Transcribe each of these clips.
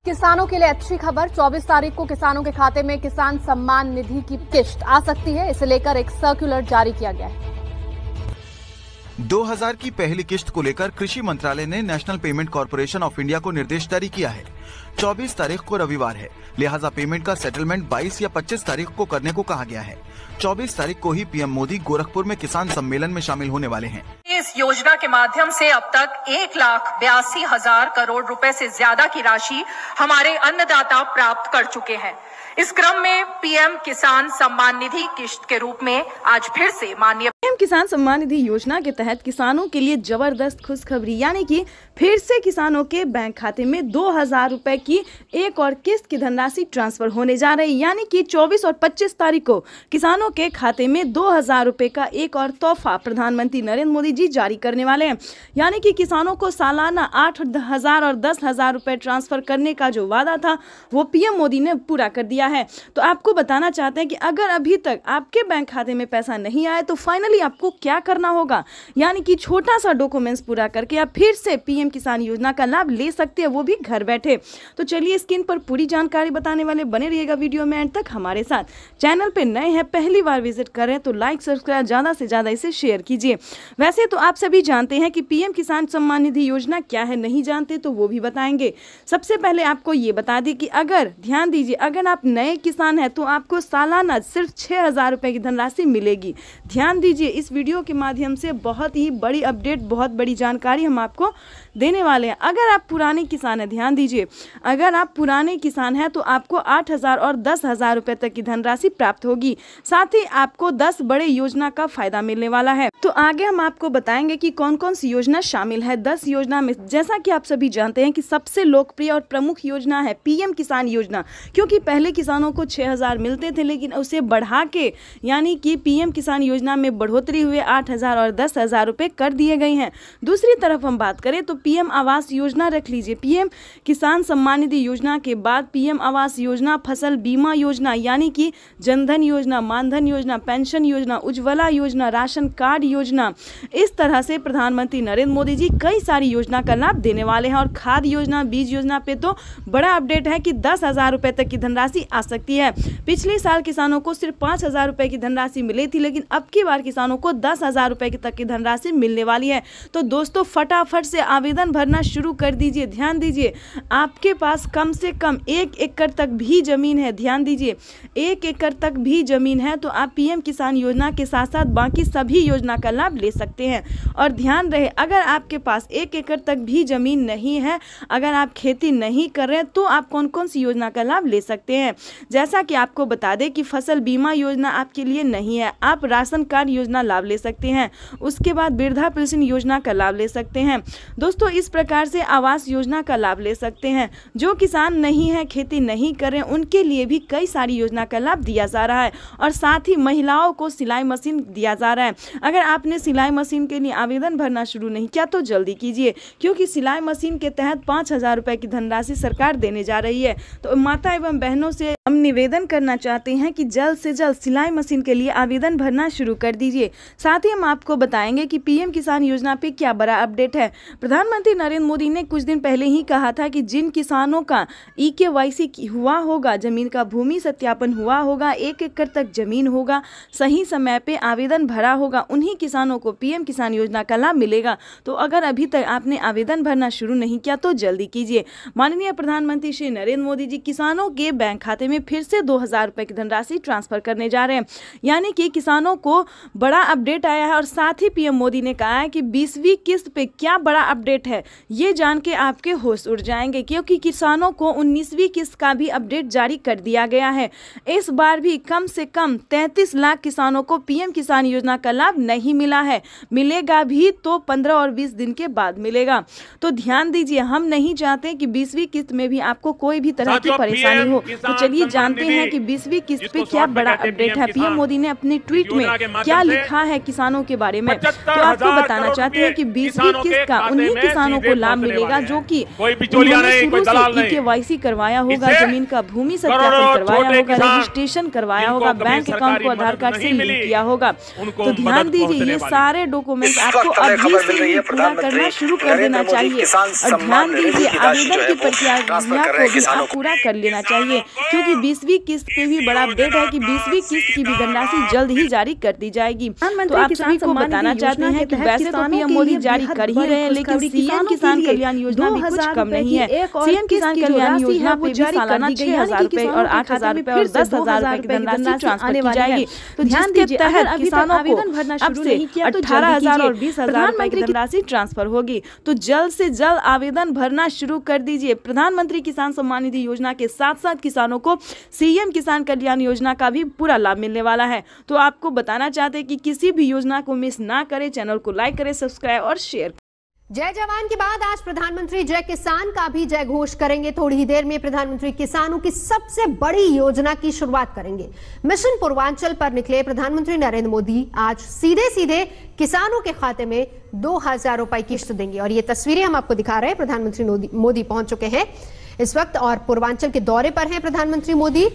किसानों के लिए अच्छी खबर, 24 तारीख को किसानों के खाते में किसान सम्मान निधि की किश्त आ सकती है। इसे लेकर एक सर्कुलर जारी किया गया है। 2000 की पहली किश्त को लेकर कृषि मंत्रालय ने national payment corporation of India को निर्देश जारी किया है। 24 तारीख को रविवार है, लिहाजा पेमेंट का सेटलमेंट 22 या 25 तारीख को करने को कहा गया है। 24 तारीख को ही पीएम मोदी गोरखपुर में किसान सम्मेलन में शामिल होने वाले हैं। इस योजना के माध्यम से अब तक 1,82,000 करोड़ रुपए से ज्यादा की राशि हमारे अन्नदाता प्राप्त कर चुके हैं। इस क्रम में पीएम किसान सम्मान निधि किश्त के रूप में आज फिर से माननीय पीएम किसान सम्मान निधि योजना के तहत किसानों के लिए जबरदस्त खुशखबरी, यानी कि फिर से किसानों के बैंक खाते में 2,000 रुपए की एक और किस्त की धनराशि ट्रांसफर होने जा रही है। यानी कि 24 और 25 तारीख को किसानों के खाते में 2,000 रुपए का एक और तोहफा प्रधानमंत्री नरेंद्र मोदी जी जारी करने वाले हैं। यानी कि किसानों को सालाना 8,000 और 10,000 रुपए ट्रांसफर करने का जो वादा था वो पीएम मोदी ने पूरा कर दिया है। तो आपको बताना चाहते हैं कि अगर अभी तक आपके बैंक खाते में पैसा नहीं आया तो फाइनली आपको क्या करना होगा, यानी कि छोटा सा डॉक्यूमेंट्स पूरा करके आप फिर से पीएम किसान योजना का लाभ ले सकते हैं, वो भी घर बैठे। तो चलिए स्क्रीन पर पूरी जानकारी बताने वाले बने रहिएगा वीडियो में एंड तक हमारे साथ। चैनल पे नए हैं, पहली बार विजिट कर रहे हैं तो लाइक सब्सक्राइब ज्यादा से ज्यादा इसे शेयर कीजिए। वैसे तो आप सभी जानते हैं कि पीएम किसान सम्मान निधि योजना क्या है, नहीं जानते तो वो भी बताएंगे। सबसे पहले आपको ये बता दें कि अगर ध्यान दीजिए, अगर आप नए किसान है तो आपको सालाना सिर्फ 6,000 रुपए की धनराशि मिलेगी। ध्यान दीजिए, इस वीडियो के माध्यम से बहुत ही बड़ी अपडेट, बहुत बड़ी जानकारी हम आपको देने वाले हैं। अगर आप पुराने किसान हैं, ध्यान दीजिए, अगर आप पुराने किसान हैं तो आपको 8,000 और 10,000 रुपए तक की धनराशि प्राप्त होगी। साथ ही आपको 10 बड़े योजना का फायदा मिलने वाला है। तो आगे हम आपको बताएंगे कि कौन कौन सी योजना शामिल है 10 योजना में। जैसा कि आप सभी जानते हैं कि सबसे लोकप्रिय और प्रमुख योजना है पीएम किसान योजना, क्योंकि पहले किसानों को 6,000 मिलते थे, लेकिन उसे बढ़ा के यानी कि पीएम किसान योजना में बढ़ोतरी हुए 8,000 और 10,000 रुपए कर दिए गए हैं। दूसरी तरफ हम बात करें तो पीएम आवास योजना रख लीजिए। पीएम किसान सम्मान निधि योजना के बाद पीएम आवास योजना, फसल बीमा योजना यानी कि जनधन योजना, मानधन योजना, पेंशन योजना, उज्ज्वला योजना, राशन कार्ड योजना, इस तरह से प्रधानमंत्री नरेंद्र मोदी जी कई सारी योजना का लाभ देने वाले हैं। और खाद योजना, बीज योजना पे तो बड़ा अपडेट है कि 10,000 रुपए तक की धनराशि आ सकती है। पिछले साल किसानों को सिर्फ 5,000 रुपए की धनराशि मिली थी, लेकिन अब की बार किसानों को 10,000 रुपए तक की धनराशि मिलने वाली है। तो दोस्तों फटाफट से आवेदन भरना शुरू कर दीजिए। ध्यान दीजिए, आपके पास कम से कम 1 एकड़ तक भी जमीन है, ध्यान दीजिए 1 एकड़ तक भी जमीन है तो आप पीएम किसान योजना के साथ साथ बाकी सभी योजना का लाभ ले सकते हैं। और ध्यान रहे, अगर आपके पास 1 एकड़ तक भी जमीन नहीं है, अगर आप खेती नहीं कर रहे हैं तो आप कौन कौन सी योजना का लाभ ले सकते हैं। जैसा कि आपको बता दें कि फसल बीमा योजना आपके लिए नहीं है, आप राशन कार्ड योजना लाभ ले सकते हैं। उसके बाद वृद्धा पेंशन योजना का लाभ ले सकते हैं। दोस्तों इस प्रकार से आवास योजना का लाभ ले सकते हैं। जो किसान नहीं है, खेती नहीं करें, उनके लिए भी कई सारी योजना का लाभ दिया जा रहा है। और साथ ही महिलाओं को सिलाई मशीन दिया जा रहा है। अगर आपने सिलाई मशीन के लिए आवेदन भरना शुरू नहीं किया तो जल्दी कीजिए, क्योंकि सिलाई मशीन के तहत 5,000 रुपए की धनराशि सरकार देने जा रही है। तो माता एवं बहनों से हम निवेदन करना चाहते हैं कि जल्द से जल्द सिलाई मशीन के लिए आवेदन भरना शुरू कर दीजिए। साथ ही हम आपको बताएंगे कि पीएम किसान योजना पे क्या बड़ा अपडेट है। प्रधानमंत्री नरेंद्र मोदी ने कुछ दिन पहले ही कहा था कि जिन किसानों का EKYC हुआ होगा, जमीन का भूमि सत्यापन हुआ होगा, 1 एकड़ तक जमीन होगा, सही समय पे आवेदन भरा होगा, उन्हीं किसानों को पीएम किसान योजना का लाभ मिलेगा। तो अगर अभी तक आपने आवेदन भरना शुरू नहीं किया तो जल्दी कीजिए। माननीय प्रधानमंत्री श्री नरेंद्र मोदी जी किसानों के बैंक खाते में फिर से 2,000 रुपए की धनराशि ट्रांसफर करने जा रहे हैं, यानी कि किसानों को बड़ा अपडेट आया है। और साथ ही पीएम मोदी ने कहा है कि 20वीं किस्त पे क्या बड़ा अपडेट है, ये जान के आपके होश उड़ जाएंगे, क्योंकि किसानों को 19वीं किस्त का भी अपडेट जारी कर दिया गया है। इस बार भी कम से कम 33 लाख किसानों को पीएम किसान योजना का लाभ नहीं मिला है। मिलेगा भी तो 15 और 20 दिन के बाद मिलेगा। तो ध्यान दीजिए, हम नहीं चाहते कि 20वीं किस्त में भी आपको कोई भी तरह की परेशानी हो। तो चलिए जानते हैं कि 20वीं किस्त पे क्या बड़ा अपडेट है। पीएम मोदी ने अपने ट्वीट में क्या लिखा है किसानों के बारे में, तो आपको बताना चाहते हैं कि 20वीं किस्त का उन्हीं किसानों को लाभ मिलेगा जो कि उन्होंने शुरू से केवाईसी करवाया होगा, जमीन का भूमि सत्यापन करवाया होगा, रजिस्ट्रेशन करवाया होगा, बैंक अकाउंट को आधार कार्ड से लिंक किया होगा। तो ध्यान दीजिए, ये सारे डॉक्यूमेंट आपको अभी से ही पूरा करना शुरू कर देना चाहिए। और ध्यान दीजिए, आवेदन की प्रक्रिया को भी आप पूरा कर लेना चाहिए, क्योंकि 20वीं किस्त पे भी बड़ा अपडेट है कि 20वीं किस्त की भी धनराशि जल्द ही जारी कर दी जाएगी। तो आप सभी को बताना चाहते हैं कि वैसे तो पीएम मोदी जारी कर ही रहे हैं, लेकिन सीएम किसान कल्याण योजना भी कुछ कम नहीं है। सीएम किसान कल्याण योजना पे भी सालाना 6,000 रुपए और 8,000 रुपए और 10,000 रुपए की धनराशि ट्रांसफर की जाएगी। तो ध्यान दीजिए, अगर किसानों को अब से 18,000 और 20,000 रुपए की धनराशि ट्रांसफर होगी, तो जल्द से जल्द आवेदन भरना शुरू कर दीजिए। प्रधानमंत्री किसान सम्मान निधि योजना के साथ साथ किसानों को सीएम किसान कल्याण योजना का भी पूरा लाभ मिलने वाला है। तो आपको बताना चाहते हैं कि किसी भी योजना को मिस ना करें, चैनल को लाइक करें, सब्सक्राइब और शेयर। जय जवान के बाद आज प्रधानमंत्री जय किसान का भी जय घोष करेंगे। थोड़ी ही देर में प्रधानमंत्री किसानों की सबसे बड़ी योजना की शुरुआत करेंगे। मिशन पूर्वांचल पर निकले प्रधानमंत्री नरेंद्र मोदी आज सीधे सीधे किसानों के खाते में 2,000 रुपए किस्त देंगे। और ये तस्वीरें हम आपको दिखा रहे हैं, प्रधानमंत्री मोदी पहुंच चुके हैं इस वक्त और पूर्वांचल के दौरे पर हैं प्रधानमंत्री मोदी।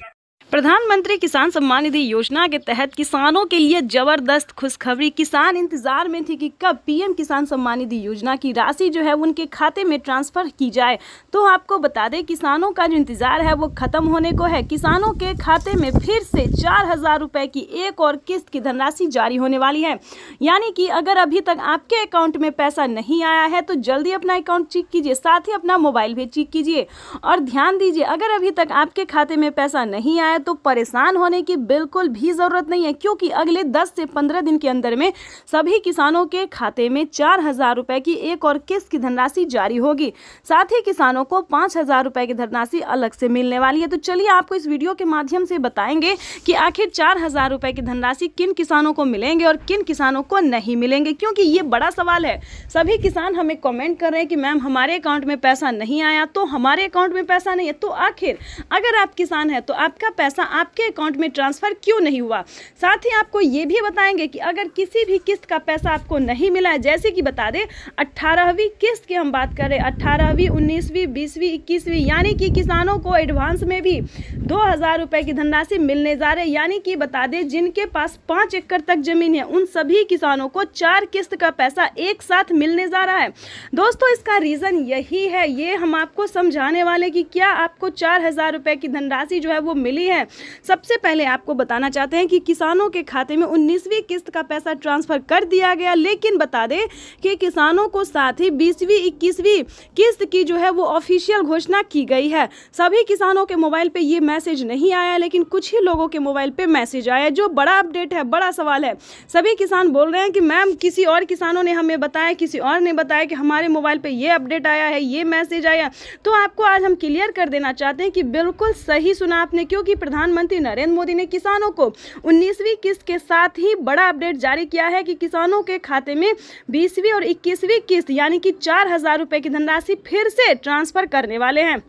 प्रधानमंत्री किसान सम्मान निधि योजना के तहत किसानों के लिए जबरदस्त खुशखबरी। किसान इंतजार में थे कि कब पीएम किसान सम्मान निधि योजना की राशि जो है उनके खाते में ट्रांसफर की जाए। तो आपको बता दें, किसानों का जो इंतजार है वो खत्म होने को है। किसानों के खाते में फिर से 4,000 रुपए की एक और किस्त की धनराशि जारी होने वाली है। यानी कि अगर अभी तक आपके अकाउंट में पैसा नहीं आया है तो जल्दी अपना अकाउंट चेक कीजिए, साथ ही अपना मोबाइल भी चेक कीजिए। और ध्यान दीजिए, अगर अभी तक आपके खाते में पैसा नहीं आया तो परेशान होने की बिल्कुल भी जरूरत नहीं है, क्योंकि अगले 10 से 15 दिन के अंदर में सभी किसानों के खाते में 4,000 रुपए की एक और किस्त की धनराशि जारी होगी। साथ ही किसानों को 5,000 रुपए की धनराशि अलग से मिलने वाली है। तो चलिए आपको इस वीडियो के माध्यम से बताएंगे कि आखिर 4,000 रुपए की धनराशि किन किसानों को मिलेंगे और किन किसानों को नहीं मिलेंगे, क्योंकि ये बड़ा सवाल है। सभी किसान हमें कमेंट कर रहे हैं कि मैम हमारे अकाउंट में पैसा नहीं आया, तो हमारे अकाउंट में पैसा नहीं है। तो आखिर अगर आप किसान हैं तो आपका पैसा आपके अकाउंट में ट्रांसफर क्यों नहीं हुआ। साथ ही आपको ये भी बताएंगे कि अगर किसी भी किस्त का पैसा आपको नहीं मिला है, जैसे कि बता दें 18वीं किस्त की हम बात करें, 18वीं, 19वीं, 20वीं, 21वीं, यानी कि किसानों को एडवांस में भी 2,000 रुपए की धनराशि मिलने जा रहे। यानी कि बता दें जिनके पास 5 एकड़ तक जमीन है उन सभी किसानों को 4 किस्त का पैसा एक साथ मिलने जा रहा है। दोस्तों, इसका रीजन यही है, ये हम आपको समझाने वाले कि क्या आपको 4,000 रुपए की धनराशि जो है वो मिली है। सबसे पहले आपको बताना चाहते हैं कि किसानों के खाते में 19वीं किस्त का पैसा ट्रांसफर कर दिया गया, लेकिन बता दें कि किसानों को साथ ही 20वीं, 21वीं किस्त की जो है वो ऑफिशियल घोषणा की गई है। सभी किसानों के मोबाइल पे ये मैसेज नहीं आया, लेकिन कुछ ही लोगों के मोबाइल पे मैसेज आया, जो बड़ा अपडेट है, बड़ा सवाल है। सभी किसान बोल रहे हैं कि मैम किसी और किसानों ने हमें बताया, किसी और ने बताया कि हमारे मोबाइल पे ये अपडेट आया है, ये मैसेज आया। तो आपको आज हम क्लियर कर देना चाहते हैं कि बिल्कुल सही सुना आपने, क्योंकि प्रधानमंत्री नरेंद्र मोदी ने किसानों को 19वीं किस्त के साथ ही बड़ा अपडेट जारी किया है कि किसानों के खाते में 20वीं और 21वीं किस्त यानी कि 4,000 रुपए की धनराशि फिर से ट्रांसफर करने वाले हैं।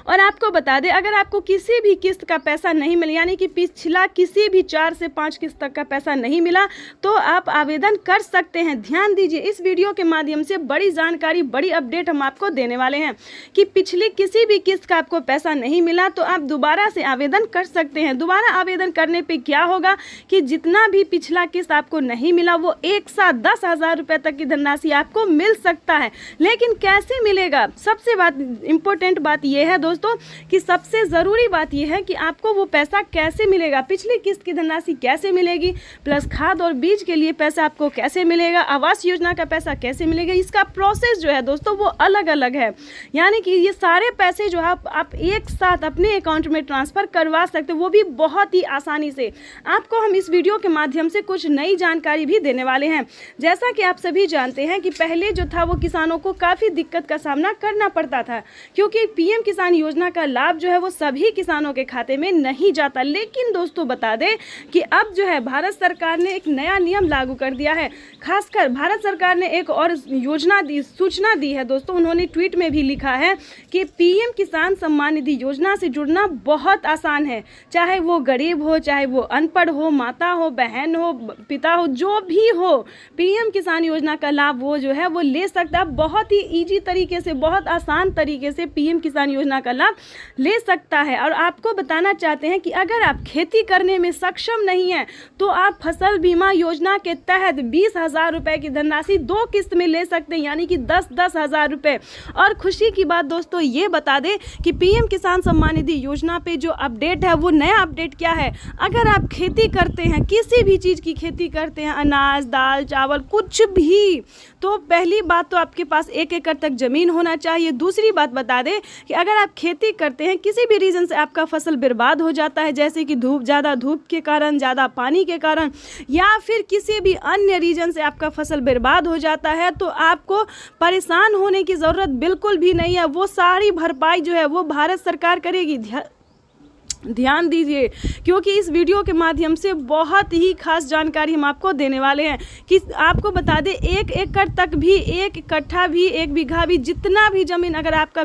और आपको बता दें, अगर आपको किसी भी किस्त का पैसा नहीं मिला, यानी कि पिछला किसी भी 4 से 5 किस्त तक का पैसा नहीं मिला, तो आप आवेदन कर सकते हैं। ध्यान दीजिए, इस वीडियो के माध्यम से बड़ी जानकारी, बड़ी अपडेट हम आपको देने वाले हैं कि पिछली किसी भी किस्त का आपको पैसा नहीं मिला तो आप दोबारा से आवेदन कर सकते हैं। दोबारा आवेदन करने पर क्या होगा कि जितना भी पिछला किस्त आपको नहीं मिला वो एक साथ 10,000 रुपये तक की धनराशि आपको मिल सकता है। लेकिन कैसे मिलेगा, सबसे इम्पोर्टेंट बात यह है दोस्तों कि सबसे जरूरी बात यह है कि आपको वो पैसा कैसे मिलेगा, पिछली किस्त की धनराशि कैसे मिलेगी, प्लस खाद और बीज के लिए पैसा आपको कैसे मिलेगा, आवास योजना का पैसा कैसे मिलेगा, इसका प्रोसेस जो है दोस्तों वो अलग अलग है। यानी कि ये सारे पैसे जो है आप एक साथ अपने अकाउंट में ट्रांसफर करवा सकते हो, वो भी बहुत ही आसानी से। आपको हम इस वीडियो के माध्यम से कुछ नई जानकारी भी देने वाले हैं। जैसा कि आप सभी जानते हैं कि पहले जो था वो किसानों को काफ़ी दिक्कत का सामना करना पड़ता था, क्योंकि पीएम किसान किसान योजना का लाभ जो है वो सभी किसानों के खाते में नहीं जाता। लेकिन दोस्तों बता दें कि अब जो है भारत सरकार ने एक नया नियम लागू कर दिया है। खासकर भारत सरकार ने एक और सूचना दी है दोस्तों। उन्होंने ट्वीट में भी लिखा है कि पीएम किसान सम्मान निधि योजना से जुड़ना बहुत आसान है, चाहे वो गरीब हो, चाहे वो अनपढ़ हो, माता हो, बहन हो, पिता हो, जो भी हो, पीएम किसान योजना का लाभ वो जो है वो ले सकता है। बहुत ही इजी तरीके से, बहुत आसान तरीके से पीएम किसान योजना का लाभ ले सकता है। और आपको बताना चाहते हैं कि अगर आप खेती करने में सक्षम नहीं है तो आप फसल बीमा योजना के तहत 20,000 रुपए की धनराशि 2 किस्त में ले सकते हैं, यानी कि 10-10 हज़ार रुपए। और खुशी की बात दोस्तों ये बता दें कि पीएम किसान सम्मान निधि योजना पे जो अपडेट है वो नया अपडेट क्या है। अगर आप खेती करते हैं, किसी भी चीज़ की खेती करते हैं, अनाज, दाल, चावल, कुछ भी, तो पहली बात तो आपके पास 1 एकड़ तक ज़मीन होना चाहिए। दूसरी बात बता दें कि अगर आप खेती करते हैं, किसी भी रीज़न से आपका फसल बर्बाद हो जाता है, जैसे कि ज़्यादा धूप के कारण, ज़्यादा पानी के कारण, या फिर किसी भी अन्य रीजन से आपका फसल बर्बाद हो जाता है, तो आपको परेशान होने की ज़रूरत बिल्कुल भी नहीं है। वो सारी भरपाई जो है वो भारत सरकार करेगी। ध्यान दीजिए, क्योंकि इस वीडियो के माध्यम से बहुत ही खास जानकारी हम आपको देने वाले हैं कि आपको बता दें 1 एकड़ तक भी, 1 कट्ठा भी, 1 बीघा भी, जितना भी ज़मीन अगर आपका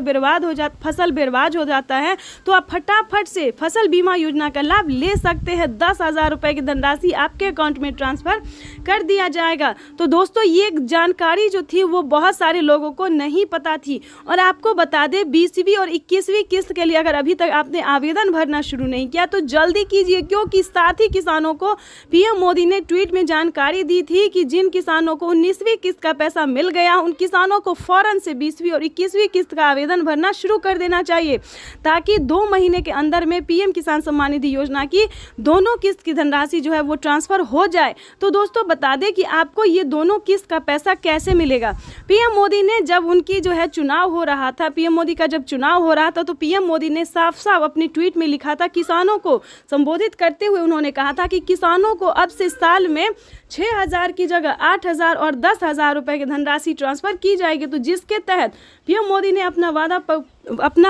फसल बर्बाद हो जाता है तो आप फटाफट से फसल बीमा योजना का लाभ ले सकते हैं। 10,000 रुपये की धनराशि आपके अकाउंट में ट्रांसफ़र कर दिया जाएगा। तो दोस्तों ये जानकारी जो थी वो बहुत सारे लोगों को नहीं पता थी। और आपको बता दें 20वीं और 21वीं किस्त के लिए अगर अभी तक आपने आवेदन भरना शुरू नहीं किया तो जल्दी कीजिए, क्योंकि साथ ही किसानों को पीएम मोदी ने ट्वीट में जानकारी दी थी कि जिन किसानों को 19वीं किस्त का पैसा मिल गया उन किसानों को फौरन से 20वीं और 21वीं किस्त का आवेदन भरना शुरू कर देना चाहिए, ताकि 2 महीने के अंदर में पीएम किसान सम्मान निधि योजना की दोनों किस्त की धनराशि जो है वो ट्रांसफर हो जाए। तो दोस्तों बता दें कि आपको ये दोनों किस्त का पैसा कैसे मिलेगा। पीएम मोदी ने जब उनकी जो है चुनाव हो रहा था, पीएम मोदी का जब चुनाव हो रहा था तो पीएम मोदी ने साफ साफ अपनी ट्वीट में लिखा था, किसानों को संबोधित करते हुए उन्होंने कहा था कि किसानों को अब से साल में 6,000 की जगह 8,000 और 10,000 रुपए की धनराशि ट्रांसफर की जाएगी। तो जिसके तहत पीएम मोदी ने अपना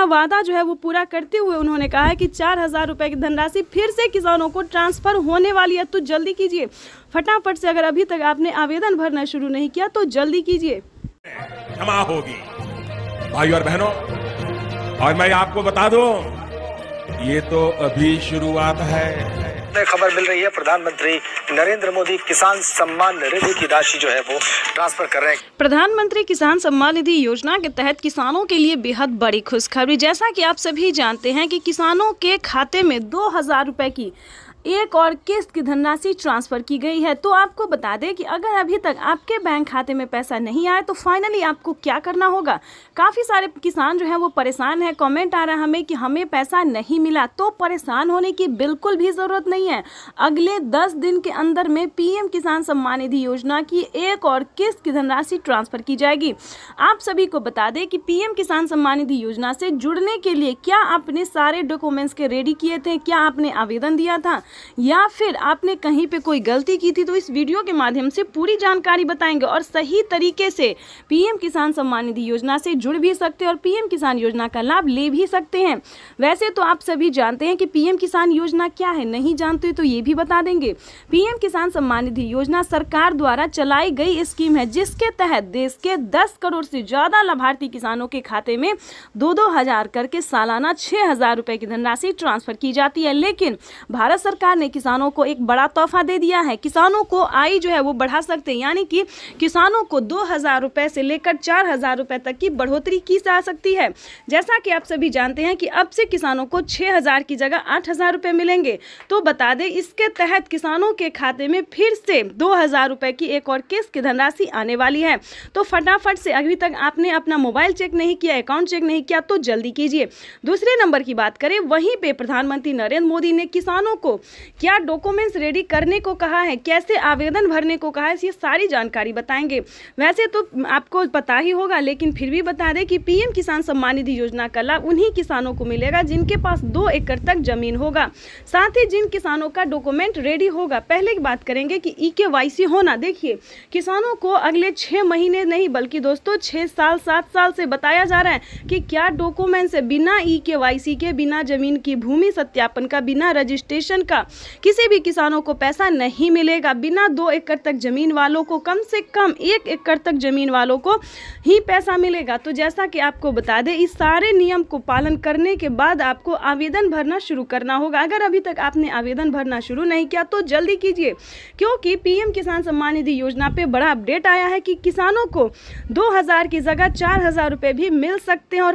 वादा जो है वो पूरा करते हुए उन्होंने कहा है कि 4,000 रुपए की धनराशि फिर से किसानों को ट्रांसफर होने वाली है। तो जल्दी कीजिए फटाफट से, अगर अभी तक आपने आवेदन भरना शुरू नहीं किया तो जल्दी कीजिए। क्षमा होगी भाई और बहनों, और मैं आपको बता दूं ये तो अभी शुरुआत है। खबर मिल रही है प्रधानमंत्री नरेंद्र मोदी किसान सम्मान निधि की राशि जो है वो ट्रांसफर कर रहे हैं। प्रधानमंत्री किसान सम्मान निधि योजना के तहत किसानों के लिए बेहद बड़ी खुशखबरी। जैसा कि आप सभी जानते हैं कि किसानों के खाते में 2,000 रुपए की एक और किस्त की धनराशि ट्रांसफ़र की गई है। तो आपको बता दें कि अगर अभी तक आपके बैंक खाते में पैसा नहीं आया तो फाइनली आपको क्या करना होगा। काफ़ी सारे किसान जो हैं वो परेशान हैं। कमेंट आ रहा है हमें कि हमें पैसा नहीं मिला। तो परेशान होने की बिल्कुल भी ज़रूरत नहीं है। अगले 10 दिन के अंदर में पीएम किसान सम्मान निधि योजना की एक और किस्त की धनराशि ट्रांसफ़र की जाएगी। आप सभी को बता दें कि पीएम किसान सम्मान निधि योजना से जुड़ने के लिए क्या आपने सारे डॉक्यूमेंट्स के रेडी किए थे, क्या आपने आवेदन दिया था, या फिर आपने कहीं पे कोई गलती की थी, तो इस वीडियो के माध्यम से पूरी जानकारी बताएंगे और सही तरीके से पीएम किसान सम्मान निधि योजना से जुड़ भी सकते हैं और पीएम किसान योजना का लाभ ले भी सकते हैं। वैसे तो आप सभी जानते हैं कि पीएम किसान योजना क्या है, नहीं जानते तो ये भी बता देंगे। पीएम किसान सम्मान निधि योजना सरकार द्वारा चलाई गई स्कीम है, जिसके तहत देश के 10 करोड़ से ज़्यादा लाभार्थी किसानों के खाते में 2-2 हज़ार करके सालाना 6,000 रुपये की धनराशि ट्रांसफर की जाती है। लेकिन भारत सरकार ने किसानों को एक बड़ा तोहफा दे दिया है। किसानों को आय जो है वो बढ़ा सकते हैं, यानी कि किसानों को 2,000 रुपए से लेकर 4,000 रुपए तक की बढ़ोतरी की जा सकती है। जैसा कि आप सभी जानते हैं कि अब से किसानों को 6,000 की जगह 8,000 रुपए मिलेंगे। तो बता दें इसके तहत किसानों के खाते में फिर से 2,000 रुपए की एक और किस्त की धनराशि आने वाली है। तो फटाफट से, अभी तक आपने अपना मोबाइल चेक नहीं किया, अकाउंट चेक नहीं किया तो जल्दी कीजिए। दूसरे नंबर की बात करें, वहीं पे प्रधानमंत्री नरेंद्र मोदी ने किसानों को क्या डॉक्यूमेंट्स रेडी करने को कहा है, कैसे आवेदन भरने को कहा है, ये सारी जानकारी बताएंगे। वैसे तो आपको पता ही होगा, लेकिन फिर भी बता दें कि पीएम किसान सम्मान निधि योजना का लाभ उन्हीं किसानों को मिलेगा जिनके पास 2 एकड़ तक जमीन होगा, साथ ही जिन किसानों का डॉक्यूमेंट रेडी होगा। पहले की बात करेंगे कि EKYC होना। देखिए, किसानों को अगले 6 महीने नहीं बल्कि दोस्तों 6 साल 7 साल से बताया जा रहा है कि क्या डॉक्यूमेंट्स है, बिना EKYC के, बिना जमीन की भूमि सत्यापन का, बिना रजिस्ट्रेशन का किसी भी किसानों को पैसा नहीं मिलेगा। बिना 2 एकड़ तक जमीन वालों को, कम से कम 1 एकड़ तक जमीन वालों को ही पैसा मिलेगा। तो जैसा कि आपको बता दें, इस सारे नियम को पालन करने के बाद आपको आवेदन भरना शुरू करना होगा। अगर अभी तक आपने आवेदन भरना शुरू नहीं किया तो जल्दी कीजिए, क्योंकि पीएम किसान सम्मान निधि योजना पे बड़ा अपडेट आया है कि किसानों को 2000 की जगह 4000 रुपए भी मिल सकते हैं। और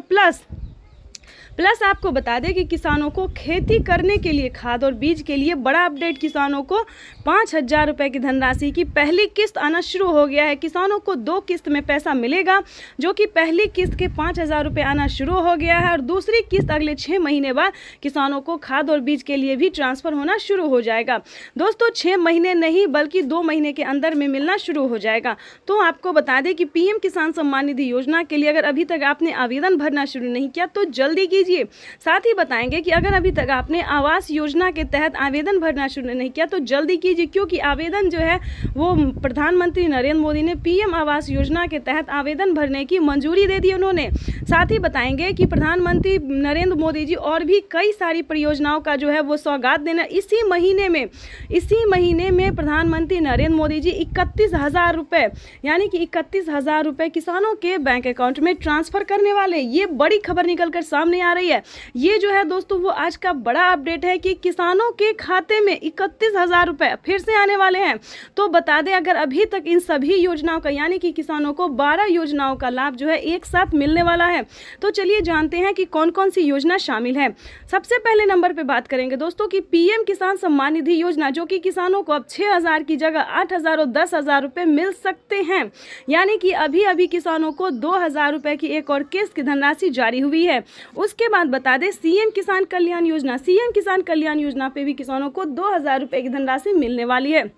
प्लस आपको बता दें कि किसानों को खेती करने के लिए, खाद और बीज के लिए बड़ा अपडेट, किसानों को 5000 रुपए की धनराशि की पहली किस्त आना शुरू हो गया है। किसानों को 2 किस्त में पैसा मिलेगा, जो कि पहली किस्त के 5000 रुपए आना शुरू हो गया है और दूसरी किस्त अगले 6 महीने बाद किसानों को खाद और बीज के लिए भी ट्रांसफर होना शुरू हो जाएगा। दोस्तों 6 महीने नहीं बल्कि 2 महीने के अंदर में मिलना शुरू हो जाएगा। तो आपको बता दें कि पीएम किसान सम्मान निधि योजना के लिए अगर अभी तक आपने आवेदन भरना शुरू नहीं किया तो जल्दी कीजिए। साथ ही बताएंगे कि अगर अभी तक आपने आवास योजना के तहत आवेदन भरना शुरू नहीं किया तो जल्दी कीजिए, क्योंकि आवेदन जो है वो प्रधानमंत्री नरेंद्र मोदी ने पीएम आवास योजना के तहत आवेदन भरने की मंजूरी दे दी उन्होंने। साथ ही बताएंगे कि प्रधानमंत्री नरेंद्र मोदी जी और भी कई सारी परियोजनाओं का जो है वो सौगात देना इसी महीने में प्रधानमंत्री नरेंद्र मोदी जी 31,000 रुपए, यानी कि 31,000 रुपए किसानों के बैंक अकाउंट में ट्रांसफर करने वाले। ये बड़ी खबर निकलकर सामने आ रही है। ये जो है दोस्तों वो आज का बड़ा अपडेट है कि किसानों के खाते में 31,000 रुपए फिर से आने वाले हैं। तो बता दें, अगर अभी तक इन सभी योजनाओं का, यानी कि किसानों को 12 योजनाओं का लाभ जो है एक साथ मिलने वाला है। तो चलिए जानते हैं कि कौन कौन सी योजना शामिल है। सबसे पहले नंबर पे बात करेंगे दोस्तों कि पीएम किसान सम्मान निधि योजना, जो कि किसानों को अब 6,000 की जगह 8,000 और 10,000 रुपए मिल सकते हैं। यानी कि अभी किसानों को 2,000 रुपए की एक और किस्त की धनराशि जारी हुई है। उसके बाद बता दें सीएम किसान कल्याण योजना पे भी किसानों को 2,000 रुपए की धनराशि मिलने वाली है।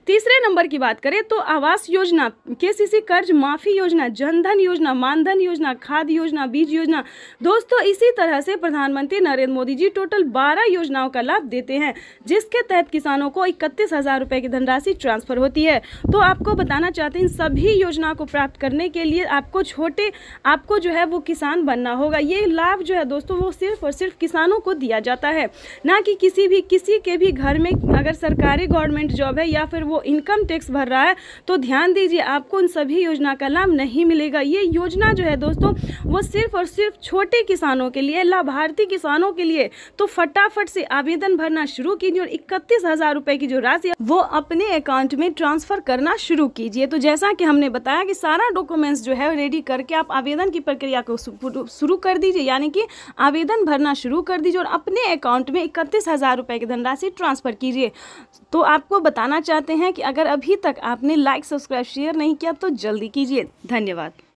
तीसरे नंबर की बात करें तो आवास योजना, केसीसी कर्ज माफी योजना, जनधन योजना, मानधन योजना, खाद योजना, बीज योजना। दोस्तों इसी तरह से प्रधानमंत्री नरेंद्र मोदी जी टोटल 12 योजनाओं का लाभ देते हैं, जिसके तहत किसानों को 31,000 रुपए की धनराशि ट्रांसफर होती है। तो आपको बताना चाहते हैं, इन सभी योजनाओं को प्राप्त करने के लिए आपको जो है वो किसान बनना होगा। ये लाभ जो है दोस्तों वो सिर्फ और सिर्फ किसानों को दिया जाता है, ना कि किसी के भी घर में अगर सरकारी गवर्नमेंट जॉब है या फिर वो इनकम टैक्स भर रहा है तो ध्यान दीजिए, आपको इन सभी योजना का लाभ नहीं मिलेगा। ये योजना जो है दोस्तों वो सिर्फ और सिर्फ छोटे किसानों के लिए, लाभार्थी किसानों के लिए। तो फटाफट से आवेदन भरना शुरू कीजिए और 31,000 रुपए की जो राशि है वो अपने अकाउंट में ट्रांसफर करना शुरू कीजिए। तो जैसा कि हमने बताया कि सारा डॉक्यूमेंट्स जो है रेडी करके आप आवेदन की प्रक्रिया को शुरू कर दीजिए, यानी कि आवेदन भरना शुरू कर दीजिए और अपने अकाउंट में 31,000 रुपए की धनराशि ट्रांसफर कीजिए। तो आपको बताना चाहते हैं कि अगर अभी तक आपने लाइक, सब्सक्राइब, शेयर नहीं किया तो जल्दी कीजिए। धन्यवाद।